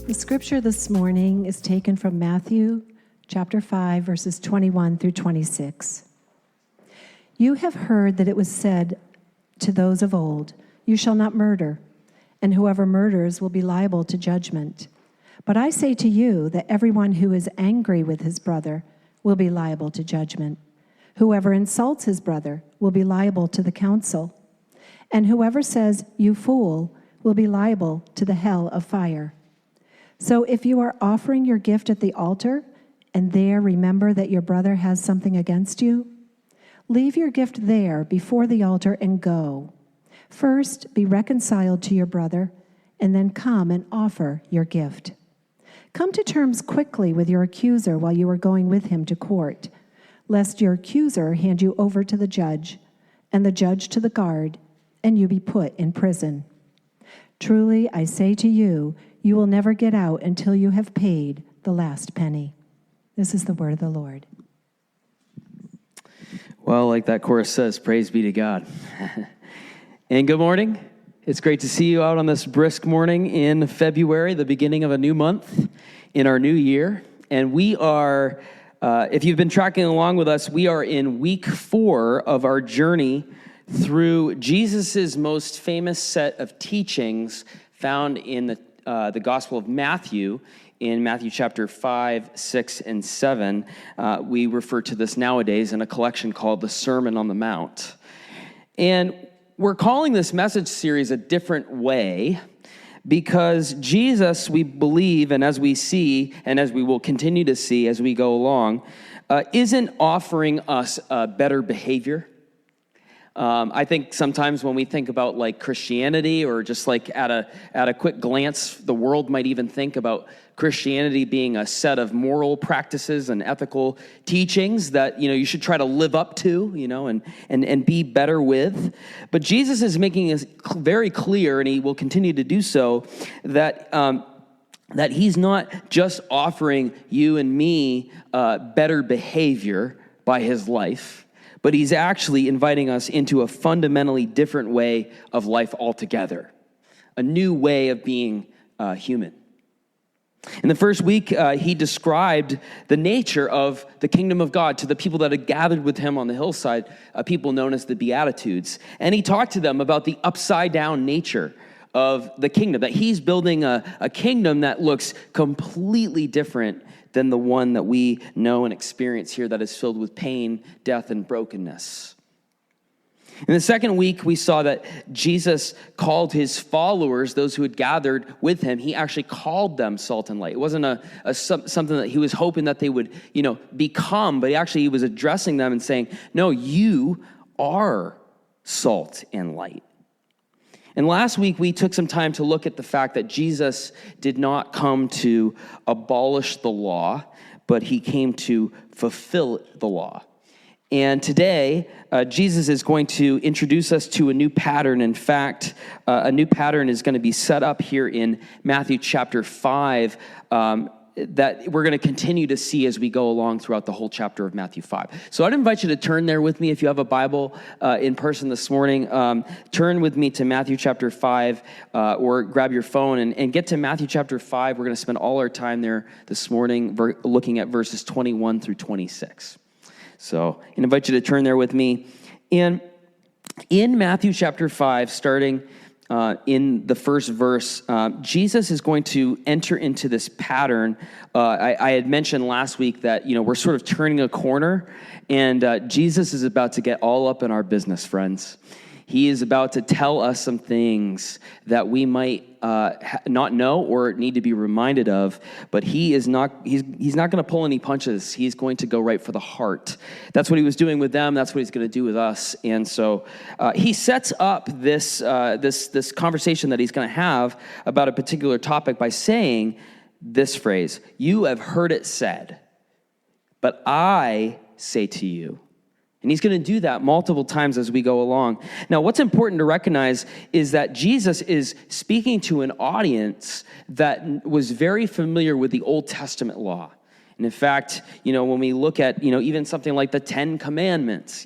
The scripture this morning is taken from Matthew chapter 5, verses 21 through 26. You have heard that it was said to those of old, "You shall not murder, and whoever murders will be liable to judgment." But I say to you that everyone who is angry with his brother will be liable to judgment. Whoever insults his brother will be liable to the council. And whoever says, "You fool," will be liable to the hell of fire. So if you are offering your gift at the altar, and there remember that your brother has something against you, leave your gift there before the altar and go. First, be reconciled to your brother, and then come and offer your gift. Come to terms quickly with your accuser while you are going with him to court, lest your accuser hand you over to the judge, and the judge to the guard, and you be put in prison. Truly, I say to you, you will never get out until you have paid the last penny. This is the word of the Lord. Well, like that chorus says, praise be to God. And good morning. It's great to see you out on this brisk morning in February, the beginning of a new month in our new year. And we are, if you've been tracking along with us, we are in week 4 of our journey through Jesus's most famous set of teachings found in the Gospel of Matthew, in Matthew chapter 5, 6, and 7. We refer to this nowadays in a collection called the Sermon on the Mount. And we're calling this message series a different way because Jesus, we believe, and as we see, and as we will continue to see as we go along, isn't offering us a better behavior. I think sometimes when we think about like Christianity, or just like at a quick glance, the world might even think about Christianity being a set of moral practices and ethical teachings that, you should try to live up to, and be better with. But Jesus is making it very clear, and he will continue to do so, that he's not just offering you and me better behavior by his life, but he's actually inviting us into a fundamentally different way of life altogether, a new way of being human. In the first week, he described the nature of the kingdom of God to the people that had gathered with him on the hillside, people known as the Beatitudes. And he talked to them about the upside-down nature of the kingdom, that he's building a kingdom that looks completely different than the one that we know and experience here, that is filled with pain, death, and brokenness. In the second week, we saw that Jesus called his followers, those who had gathered with him, he actually called them salt and light. It wasn't something that he was hoping that they would, become, but he was addressing them and saying, no, you are salt and light. And last week, we took some time to look at the fact that Jesus did not come to abolish the law, but he came to fulfill the law. And today, Jesus is going to introduce us to a new pattern. In fact, a new pattern is going to be set up here in Matthew chapter 5 that we're going to continue to see as we go along throughout the whole chapter of Matthew 5. So I'd invite you to turn there with me. If you have a Bible in person this morning, turn with me to Matthew chapter 5 or grab your phone and get to Matthew chapter 5. We're going to spend all our time there this morning looking at verses 21 through 26. So I invite you to turn there with me. And in Matthew chapter 5, starting in the first verse, Jesus is going to enter into this pattern. I had mentioned last week that, we're sort of turning a corner, and Jesus is about to get all up in our business, friends. He is about to tell us some things that we might not know or need to be reminded of, but he's not going to pull any punches. He's going to go right for the heart. That's what he was doing with them. That's what he's going to do with us. And so he sets up this conversation that he's going to have about a particular topic by saying this phrase: "You have heard it said, but I say to you." And he's going to do that multiple times as we go along. Now, what's important to recognize is that Jesus is speaking to an audience that was very familiar with the Old Testament law. And in fact, when we look at, even something like the 10 Commandments,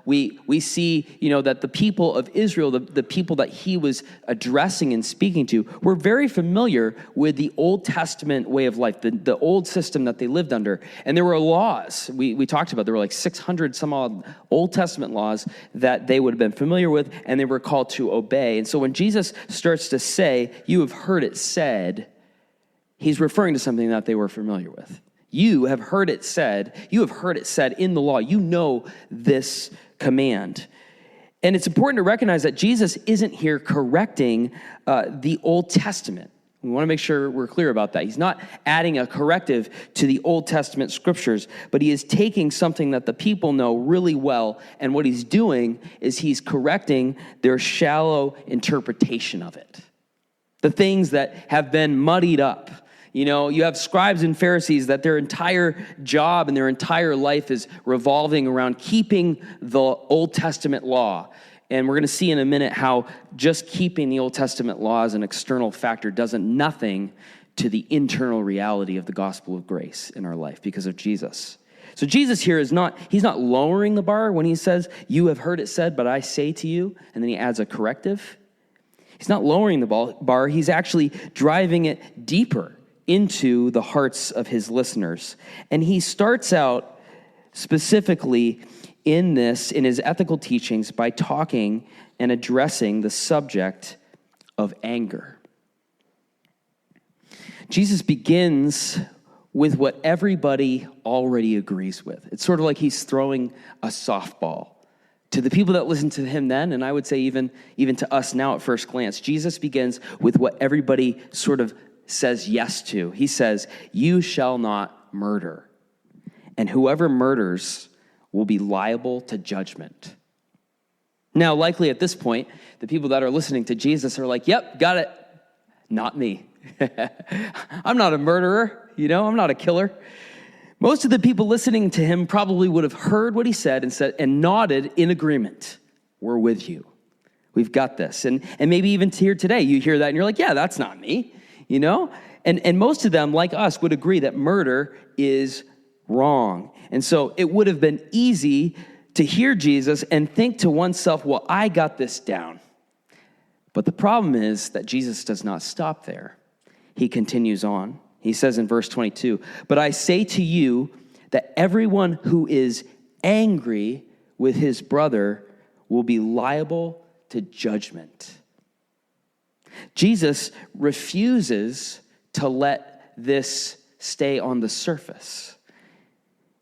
we see, that the people of Israel, the people that he was addressing and speaking to, were very familiar with the Old Testament way of life, the old system that they lived under. And there were laws. We talked about, there were like 600 some odd Old Testament laws that they would have been familiar with, and they were called to obey. And so when Jesus starts to say, "You have heard it said," he's referring to something that they were familiar with. You have heard it said in the law. You know this command. And it's important to recognize that Jesus isn't here correcting the Old Testament. We want to make sure we're clear about that. He's not adding a corrective to the Old Testament scriptures, but he is taking something that the people know really well, and what he's doing is he's correcting their shallow interpretation of it. The things that have been muddied up. You have scribes and Pharisees that their entire job and their entire life is revolving around keeping the Old Testament law. And we're going to see in a minute how just keeping the Old Testament law as an external factor does nothing to the internal reality of the gospel of grace in our life because of Jesus. So Jesus here he's not lowering the bar when he says, "You have heard it said, but I say to you," and then he adds a corrective. He's not lowering the bar, he's actually driving it deeper into the hearts of his listeners. And he starts out specifically in his ethical teachings by talking and addressing the subject of anger. Jesus begins with what everybody already agrees with. It's sort of like he's throwing a softball to the people that listened to him then, and I would say even to us now at first glance. Jesus begins with what everybody sort of says yes to. He says, "You shall not murder, and whoever murders will be liable to judgment." Now, likely at this point, the people that are listening to Jesus are like, "Yep, got it. Not me. I'm not a murderer, I'm not a killer." Most of the people listening to him probably would have heard what he said and nodded in agreement. "We're with you. We've got this." And maybe even here today, you hear that and you're like, "Yeah, that's not me." And most of them, like us, would agree that murder is wrong. And so it would have been easy to hear Jesus and think to oneself, "Well, I got this down." But the problem is that Jesus does not stop there. He continues on. He says in verse 22, "But I say to you that everyone who is angry with his brother will be liable to judgment." Jesus refuses to let this stay on the surface.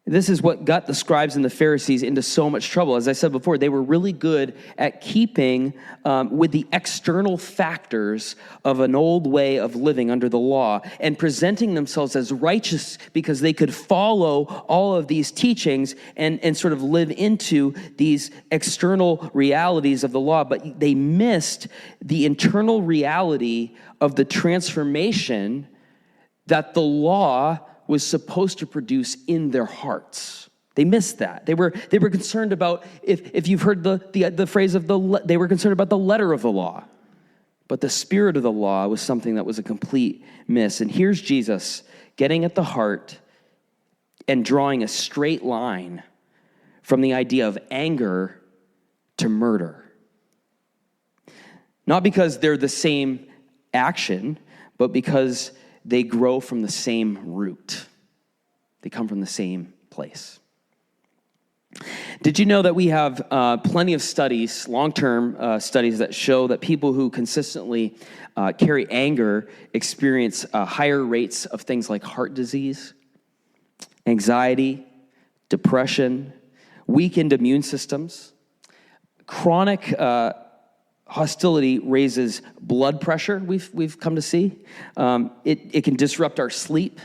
This is what got the scribes and the Pharisees into so much trouble. As I said before, they were really good at keeping with the external factors of an old way of living under the law and presenting themselves as righteous because they could follow all of these teachings and sort of live into these external realities of the law. But they missed the internal reality of the transformation that the law was supposed to produce in their hearts. They missed that. They were concerned about, if you've heard the phrase of they were concerned about the letter of the law. But the spirit of the law was something that was a complete miss. And here's Jesus getting at the heart and drawing a straight line from the idea of anger to murder. Not because they're the same action, but because they grow from the same root. They come from the same place. Did you know that we have plenty of studies, long-term studies, that show that people who consistently carry anger experience higher rates of things like heart disease, anxiety, depression, weakened immune systems, chronic hostility raises blood pressure, we've come to see. It can disrupt our sleep.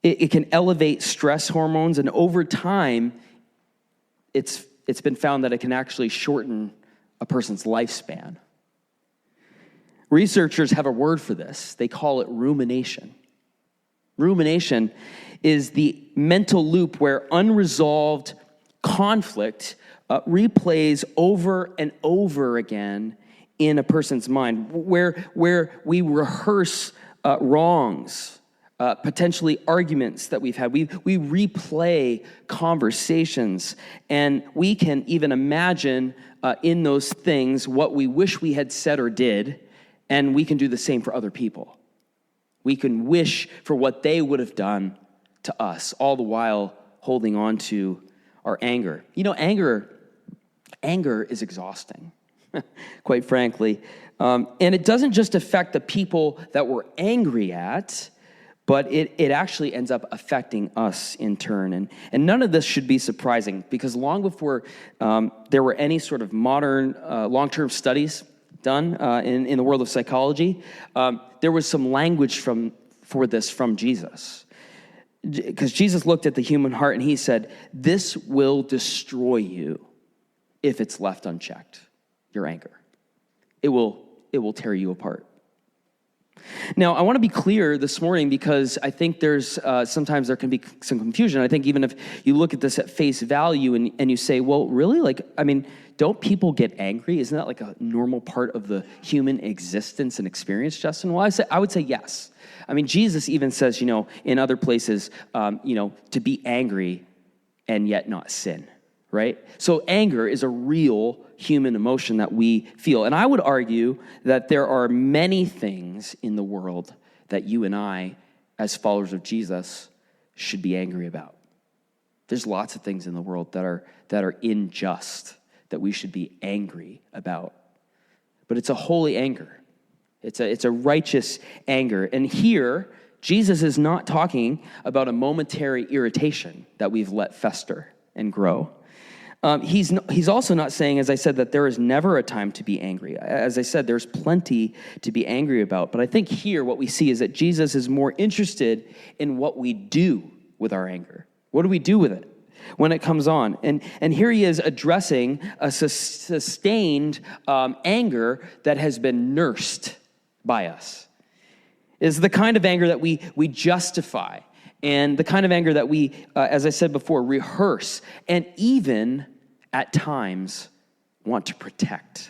It can elevate stress hormones, and over time, it's been found that it can actually shorten a person's lifespan. Researchers have a word for this. They call it rumination. Rumination is the mental loop where unresolved conflict replays over and over again in a person's mind, where we rehearse wrongs, potentially arguments that we've had. We replay conversations, and we can even imagine in those things what we wish we had said or did, and we can do the same for other people. We can wish for what they would have done to us, all the while holding on to our anger. You know, anger is exhausting, quite frankly. And it doesn't just affect the people that we're angry at, but it actually ends up affecting us in turn. And none of this should be surprising, because long before there were any sort of modern long-term studies done in the world of psychology, there was some language for this from Jesus. Because Jesus looked at the human heart and he said, "This will destroy you if it's left unchecked, your anger. It will tear you apart." Now, I want to be clear this morning, because I think there's sometimes there can be some confusion. I think even if you look at this at face value and you say, well, really? Don't people get angry? Isn't that like a normal part of the human existence and experience, Justin? Well, I would say yes. Jesus even says, in other places, to be angry and yet not sin, right? So anger is a real human emotion that we feel. And I would argue that there are many things in the world that you and I, as followers of Jesus, should be angry about. There's lots of things in the world that are unjust that we should be angry about. But it's a holy anger. It's a righteous anger. And here, Jesus is not talking about a momentary irritation that we've let fester and grow. He's also not saying, as I said, that there is never a time to be angry. As I said, there's plenty to be angry about. But I think here what we see is that Jesus is more interested in what we do with our anger. What do we do with it when it comes on? And here he is addressing a sustained anger that has been nursed by us. It's the kind of anger that we justify, and the kind of anger that we, as I said before, rehearse, and even at times want to protect.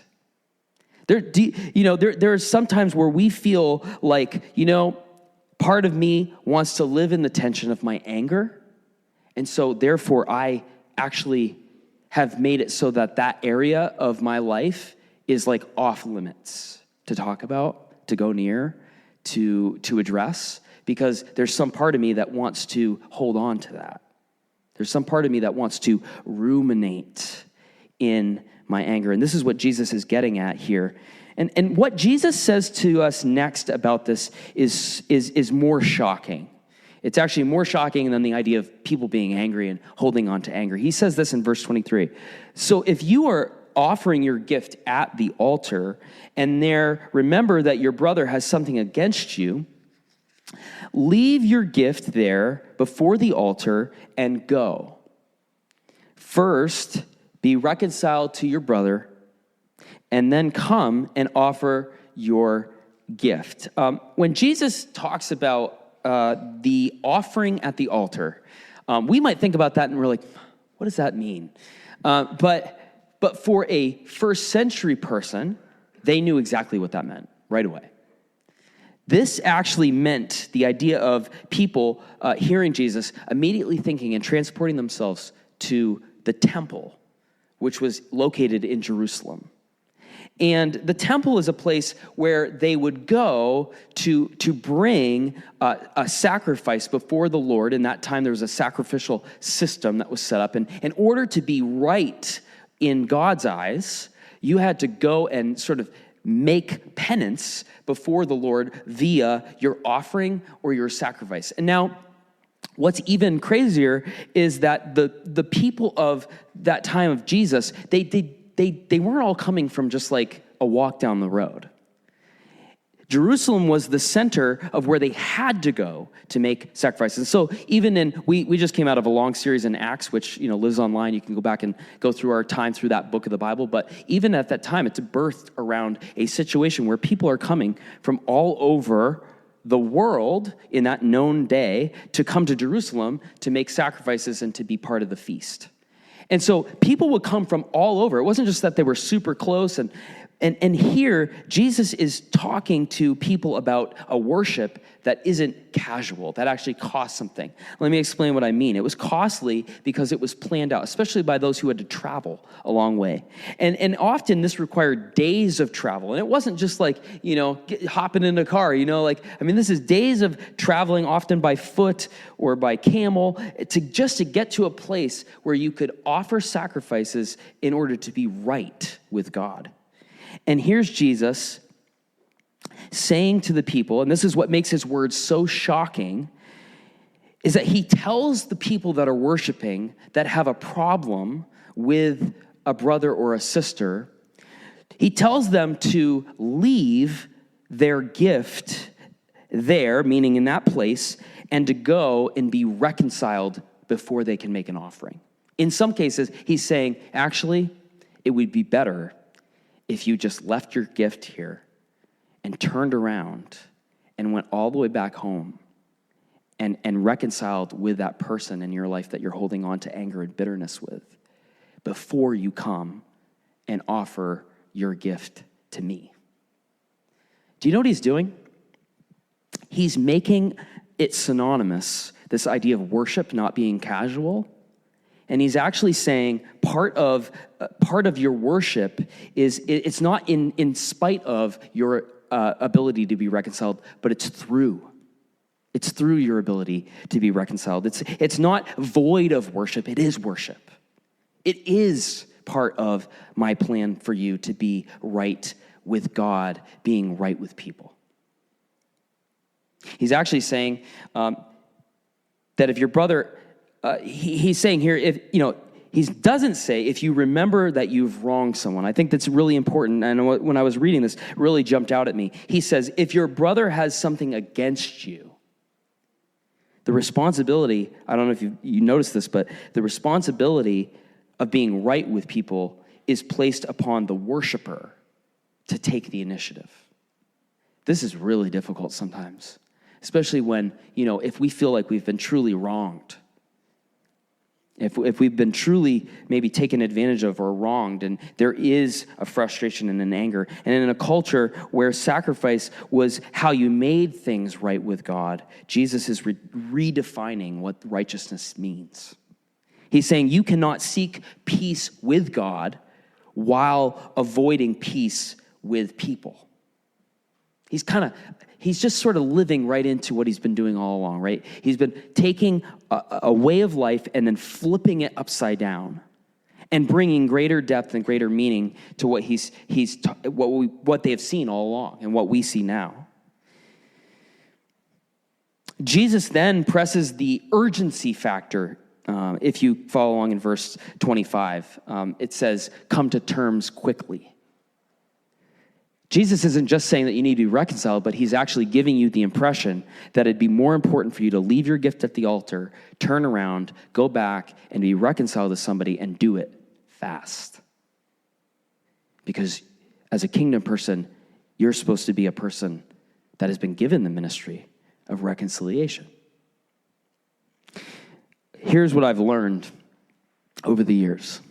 There are some times where we feel like, part of me wants to live in the tension of my anger, and so therefore I actually have made it so that area of my life is like off limits to talk about, to go near, to address, because there's some part of me that wants to hold on to that. There's some part of me that wants to ruminate in my anger. And this is what Jesus is getting at here. And what Jesus says to us next about this is more shocking. It's actually more shocking than the idea of people being angry and holding on to anger. He says this in verse 23. "So if you are offering your gift at the altar, and there remember that your brother has something against you, leave your gift there before the altar and go. First, be reconciled to your brother, and then come and offer your gift." When Jesus talks about the offering at the altar, we might think about that and we're like, what does that mean? But for a first century person, they knew exactly what that meant right away. This actually meant the idea of people hearing Jesus immediately thinking and transporting themselves to the temple, which was located in Jerusalem. And the temple is a place where they would go to bring a sacrifice before the Lord. In that time, there was a sacrificial system that was set up. And in order to be right in God's eyes, you had to go and sort of make penance before the Lord via your offering or your sacrifice. And now, what's even crazier is that the people of that time of Jesus, they weren't all coming from just like a walk down the road. Jerusalem was the center of where they had to go to make sacrifices. So even we just came out of a long series in Acts, which lives online. You can go back and go through our time through that book of the Bible. But even at that time, it's birthed around a situation where people are coming from all over the world in that known day to come to Jerusalem to make sacrifices and to be part of the feast. And so people would come from all over. It wasn't just that they were super close, And here, Jesus is talking to people about a worship that isn't casual, that actually costs something. Let me explain what I mean. It was costly because it was planned out, especially by those who had to travel a long way. And often this required days of travel. And it wasn't just like, hopping in a car, this is days of traveling, often by foot or by camel, to get to a place where you could offer sacrifices in order to be right with God. And here's Jesus saying to the people, and this is what makes his words so shocking, is that he tells the people that are worshiping, that have a problem with a brother or a sister, he tells them to leave their gift there, meaning in that place, and to go and be reconciled before they can make an offering. In some cases, he's saying, actually, it would be better if you just left your gift here and turned around and went all the way back home and reconciled with that person in your life that you're holding on to anger and bitterness with before you come and offer your gift to me. Do you know what he's doing? He's making it synonymous, this idea of worship not being casual. And he's actually saying part of your worship is, it's not in spite of your ability to be reconciled, but it's through your ability to be reconciled. It's not void of worship, it is worship. It is part of my plan for you to be right with God, being right with people. He's actually saying that if your brother, he's saying here, he doesn't say if you remember that you've wronged someone. I think that's really important. And when I was reading this, it really jumped out at me. He says, if your brother has something against you, the responsibility, I don't know if you noticed this, but the responsibility of being right with people is placed upon the worshiper to take the initiative. This is really difficult sometimes, especially when, if we feel like we've been truly wronged. If we've been truly maybe taken advantage of or wronged, and there is a frustration and an anger. And in a culture where sacrifice was how you made things right with God, Jesus is redefining what righteousness means. He's saying you cannot seek peace with God while avoiding peace with people. He's just sort of living right into what he's been doing all along, right? He's been taking a way of life and then flipping it upside down and bringing greater depth and greater meaning to what what they have seen all along and what we see now. Jesus then presses the urgency factor. If you follow along in verse 25, it says, "Come to terms quickly." Jesus isn't just saying that you need to be reconciled, but he's actually giving you the impression that it'd be more important for you to leave your gift at the altar, turn around, go back, and be reconciled to somebody and do it fast. Because as a kingdom person, you're supposed to be a person that has been given the ministry of reconciliation. Here's what I've learned over the years.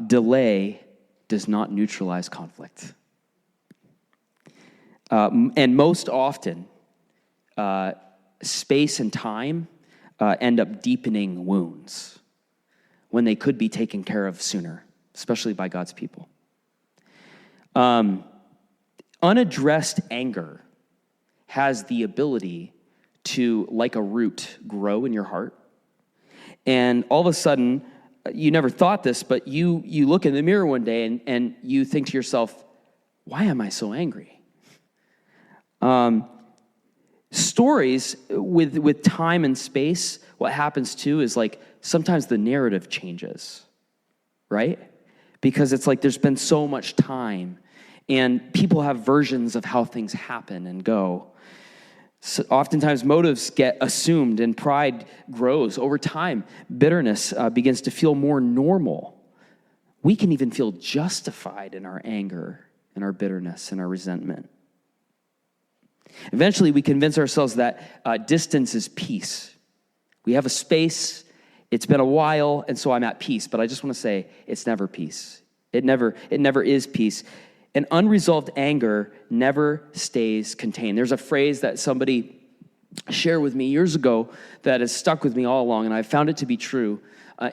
Delay does not neutralize conflict. And most often, space and time end up deepening wounds when they could be taken care of sooner, especially by God's people. Unaddressed anger has the ability to, like a root, grow in your heart. And all of a sudden, you never thought this, but you look in the mirror one day and you think to yourself, why am I so angry? Stories with time and space, what happens too is like sometimes the narrative changes, right? Because it's like there's been so much time and people have versions of how things happen and go. So oftentimes motives get assumed and pride grows. Over time, bitterness begins to feel more normal. We can even feel justified in our anger and our bitterness and our resentment. Eventually, we convince ourselves that distance is peace. We have a space, it's been a while, and so I'm at peace. But I just want to say, it's never peace. It never is peace. And unresolved anger never stays contained. There's a phrase that somebody shared with me years ago that has stuck with me all along, and I found it to be true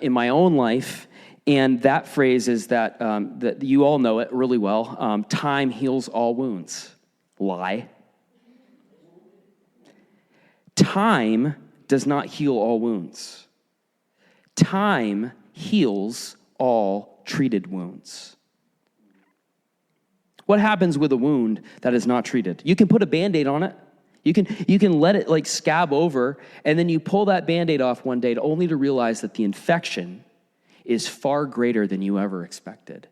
in my own life. And that phrase is that you all know it really well. Time heals all wounds. Lie. Time does not heal all wounds. Time heals all treated wounds. What happens with a wound that is not treated? You can put a Band-Aid on it. You can let it like scab over, and then you pull that Band-Aid off one day only to realize that the infection is far greater than you ever expected.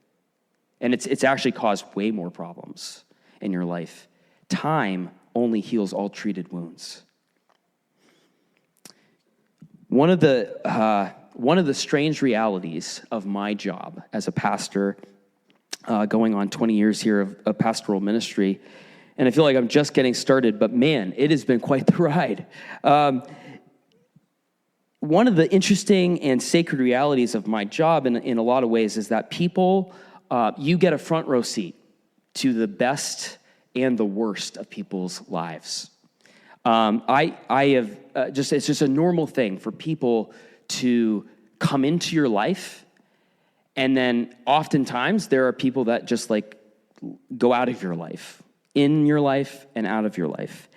And it's actually caused way more problems in your life. Time only heals all treated wounds. One of the strange realities of my job as a pastor, going on 20 years here of pastoral ministry, and I feel like I'm just getting started, but man, it has been quite the ride. One of the interesting and sacred realities of my job in a lot of ways is that people, you get a front row seat to the best and the worst of people's lives. I have it's just a normal thing for people to come into your life, and then oftentimes there are people that just like go out of your life, in your life and out of your life.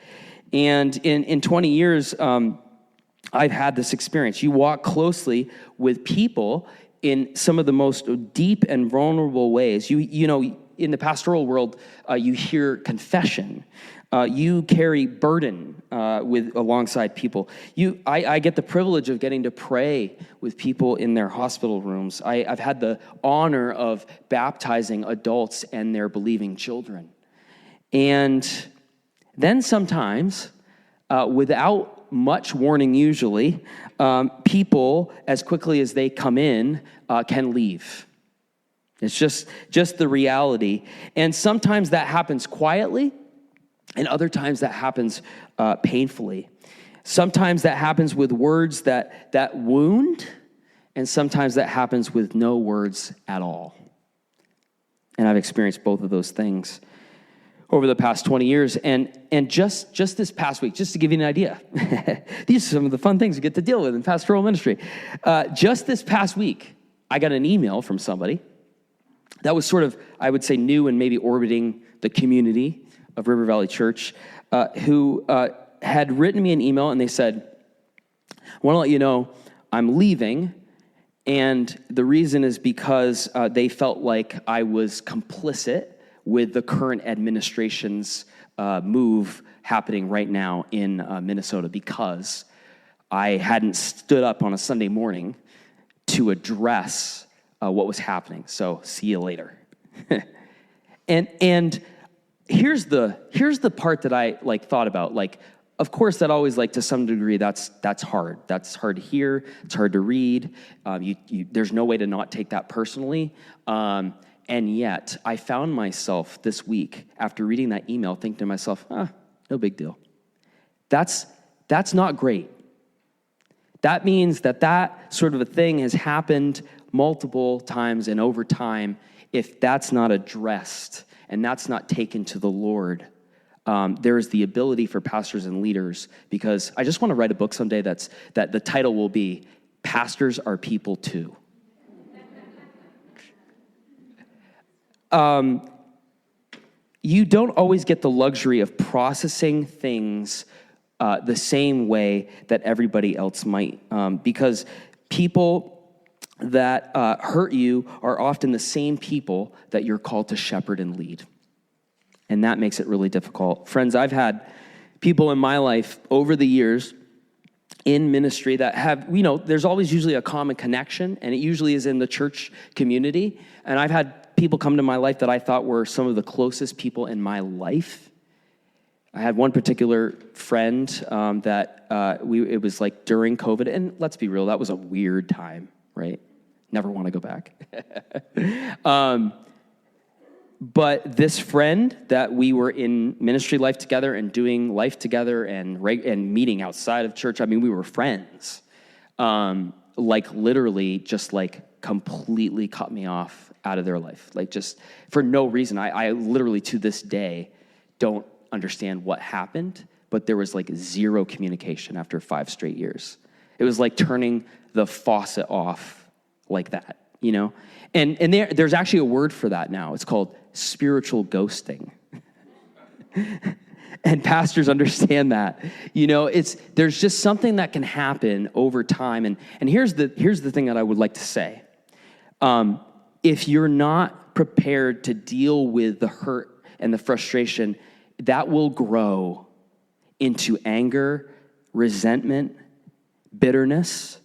And in 20 years, I've had this experience. You walk closely with people in some of the most deep and vulnerable ways. You know, in the pastoral world, you hear confession. You carry burden alongside people. I get the privilege of getting to pray with people in their hospital rooms. I've had the honor of baptizing adults and their believing children. And then sometimes, without much warning usually, people, as quickly as they come in, can leave. It's just the reality. And sometimes that happens quietly, and other times that happens painfully. Sometimes that happens with words that wound, and sometimes that happens with no words at all. And I've experienced both of those things over the past 20 years. And just this past week, just to give you an idea, these are some of the fun things you get to deal with in pastoral ministry. Just this past week, I got an email from somebody that was sort of, I would say, new and maybe orbiting the community of River Valley Church, who had written me an email, and they said, I want to let you know I'm leaving, and the reason is because they felt like I was complicit with the current administration's move happening right now in Minnesota, because I hadn't stood up on a Sunday morning to address what was happening. So see you later. and here's the part that I thought about. Of course, that always to some degree that's hard. That's hard to hear. It's hard to read. There's no way to not take that personally. And yet, I found myself this week, after reading that email, thinking to myself, no big deal. That's not great. That means that sort of a thing has happened multiple times, and over time, if that's not addressed and that's not taken to the Lord, there is the ability for pastors and leaders, because I just want to write a book someday that the title will be, Pastors Are People Too. You don't always get the luxury of processing things the same way that everybody else might, because people that hurt you are often the same people that you're called to shepherd and lead. And that makes it really difficult. Friends, I've had people in my life over the years in ministry that have, there's always usually a common connection, and it usually is in the church community. And I've had people come to my life that I thought were some of the closest people in my life. I had one particular friend that it was during COVID, and let's be real, that was a weird time, right? Never want to go back. But this friend that we were in ministry life together and doing life together and meeting outside of church, we were friends. Literally just completely cut me off out of their life, like just for no reason. I literally to this day don't understand what happened, but there was like zero communication after 5 straight years. It was like turning the faucet off like that, you know? And there's actually a word for that now. It's called spiritual ghosting. And pastors understand that. You know, there's just something that can happen over time. And here's the thing that I would like to say. If you're not prepared to deal with the hurt and the frustration, that will grow into anger, resentment, bitterness,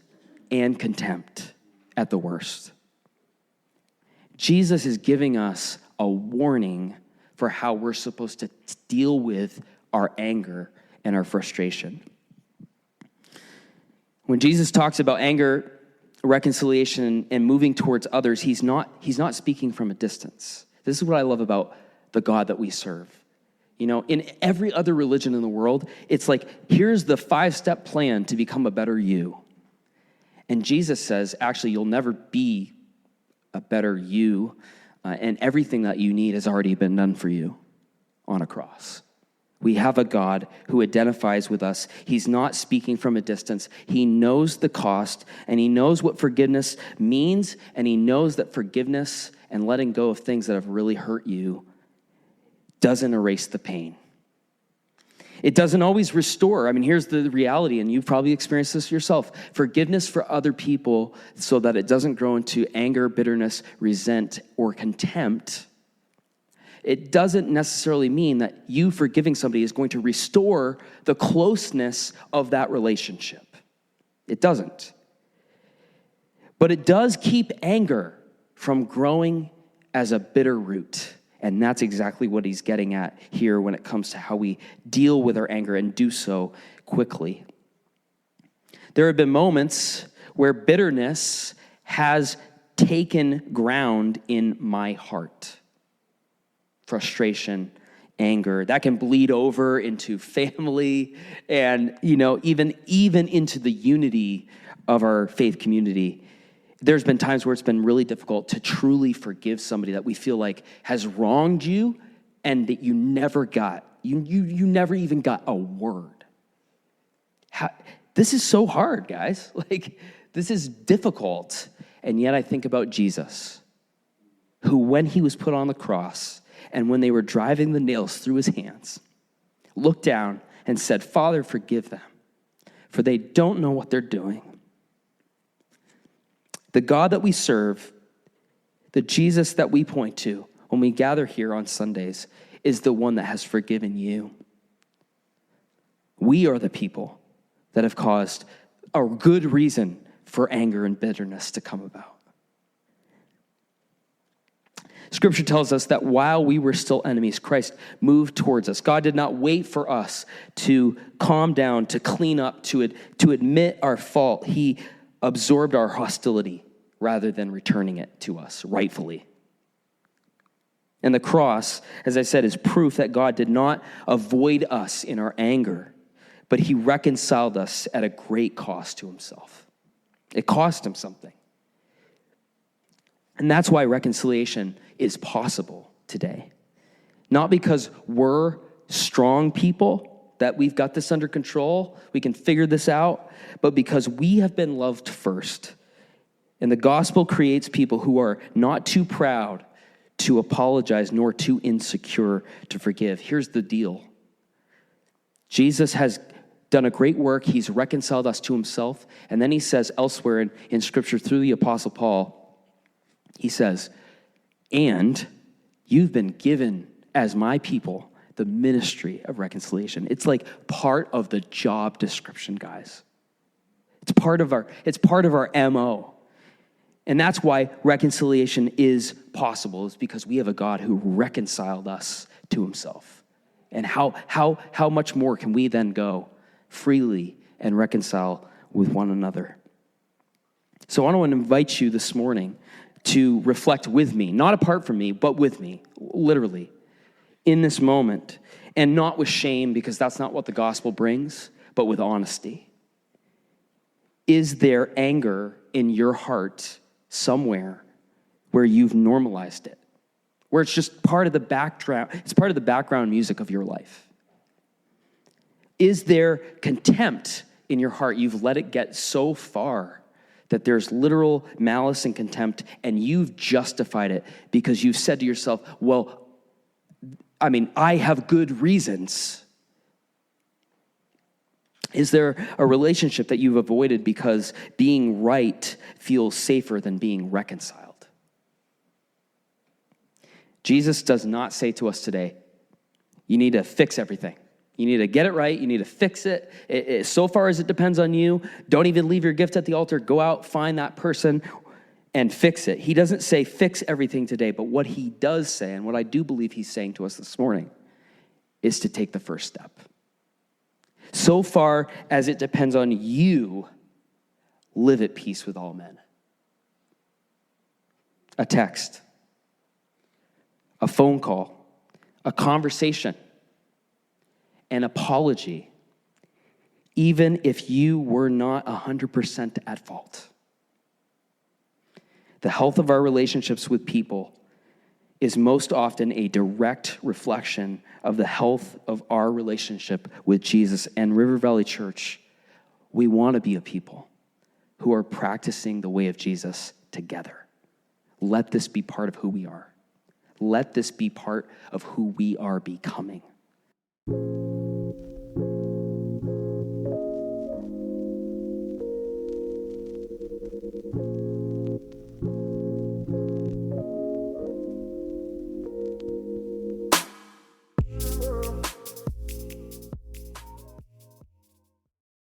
and contempt at the worst. Jesus is giving us a warning for how we're supposed to deal with our anger and our frustration. When Jesus talks about anger, reconciliation, and moving towards others, he's not speaking from a distance. This is what I love about the God that we serve. You know, in every other religion in the world, it's like, here's the 5-step plan to become a better you. And Jesus says, actually, you'll never be a better you, and everything that you need has already been done for you on a cross. We have a God who identifies with us. He's not speaking from a distance. He knows the cost, and he knows what forgiveness means, and he knows that forgiveness and letting go of things that have really hurt you doesn't erase the pain. It doesn't always restore. I mean, here's the reality, and you've probably experienced this yourself. Forgiveness for other people so that it doesn't grow into anger, bitterness, resent, or contempt. It doesn't necessarily mean that you forgiving somebody is going to restore the closeness of that relationship. It doesn't. But it does keep anger from growing as a bitter root. And that's exactly what he's getting at here when it comes to how we deal with our anger and do so quickly. There have been moments where bitterness has taken ground in my heart. Frustration, anger, that can bleed over into family and, you know, even into the unity of our faith community. There's been times where it's been really difficult to truly forgive somebody that we feel like has wronged you and that you never got. You never even got a word. This is so hard, guys. Like, this is difficult. And yet I think about Jesus, who when he was put on the cross and when they were driving the nails through his hands, looked down and said, "Father, forgive them, for they don't know what they're doing." The God that we serve, the Jesus that we point to when we gather here on Sundays, is the one that has forgiven you. We are the people that have caused a good reason for anger and bitterness to come about. Scripture tells us that while we were still enemies, Christ moved towards us. God did not wait for us to calm down, to clean up, to admit our fault. He absorbed our hostility rather than returning it to us rightfully. And the cross, as I said, is proof that God did not avoid us in our anger, but he reconciled us at a great cost to himself. It cost him something. And that's why reconciliation is possible today. Not because we're strong people, that we've got this under control, we can figure this out, but because we have been loved first. And the gospel creates people who are not too proud to apologize nor too insecure to forgive. Here's the deal. Jesus has done a great work. He's reconciled us to himself. And then he says elsewhere in Scripture through the Apostle Paul, he says, "And you've been given as my people the ministry of reconciliation." It's like part of the job description, guys. It's part of our MO. And that's why reconciliation is possible, is because we have a God who reconciled us to himself. And how much more can we then go freely and reconcile with one another? So I want to invite you this morning to reflect with me, not apart from me, but with me, literally, in this moment, and not with shame, because that's not what the gospel brings, but with honesty. Is there anger in your heart somewhere where you've normalized it, where it's just part of the background, it's part of the background music of your life? Is there contempt in your heart? You've let it get so far that there's literal malice and contempt, and you've justified it because you've said to yourself, well, I have good reasons. Is there a relationship that you've avoided because being right feels safer than being reconciled? Jesus does not say to us today, you need to fix everything. You need to get it right. You need to fix it. So far as it depends on you, don't even leave your gift at the altar. Go out, find that person, and fix it. He doesn't say fix everything today, but what he does say, and what I do believe he's saying to us this morning, is to take the first step. So far as it depends on you, live at peace with all men. A text, a phone call, a conversation, an apology, even if you were not 100% at fault. The health of our relationships with people is most often a direct reflection of the health of our relationship with Jesus. And River Valley Church, we want to be a people who are practicing the way of Jesus together. Let this be part of who we are. Let this be part of who we are becoming.